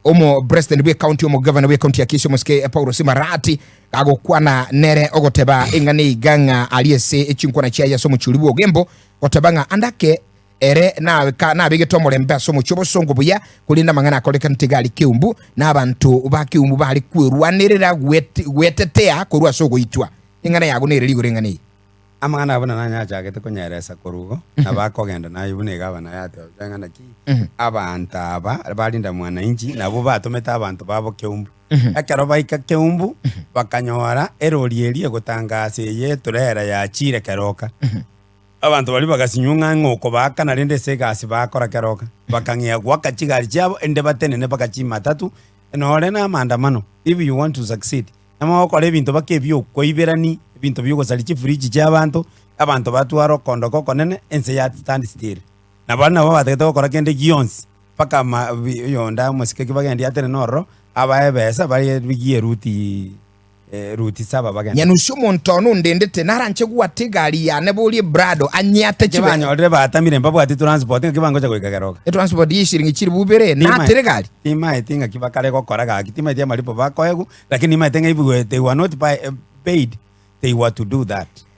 omo president we county omo governor we county ya Kisii muske Paulo Simarati agokwana nere ogoteba ingani ganga aliese echinkwa na chia so muchuli bwo gembo otebanga andake ere na bigetomole mbaso muchobo songo buya kulinda mangana akoleka ntigali Keumbu na abantu ba Keumbu bali kwerwanirira gwetetea kurwa sogo itwa ingana yagunereri gurengani amangana abana nanya jagete kunyeresa kurugo nabakogenda nayo bune gabana yate ngana ki abanta aba balinda Mwananchi nabo batomete abantu babo Keumbu akero baika Keumbu bakanyora erori gutangase ye turera ya chire keroka abantu bali bagasinyunga ngoko bakana rende segasi bakora keroka bakangia gwaka chigari cyabo ende batenene bakachima tatu nore na maandamano if you want to succeed ama okora ebintu bakebyo koiberani bintu byo gusalichi fridge cy'abantu abantu batwaro kondo kokonene ense ya stand still na bana baba bategete gukora kende gionsi paka yonda musike kibagende atene noro abaebesa bari bigiye ruti saba bagende Nyanusi omuntu ndendete naranche guatigari ya nebuli brado anyate chibanyo ore batamire mbabo ati transport kibango cyo kwikageroka transport yishiringi chiri bubere na teregali tima itinga kibakare gokoraga kitima dia malipo bakoegu lakini maitenga ibu they were not paid. They were to do that.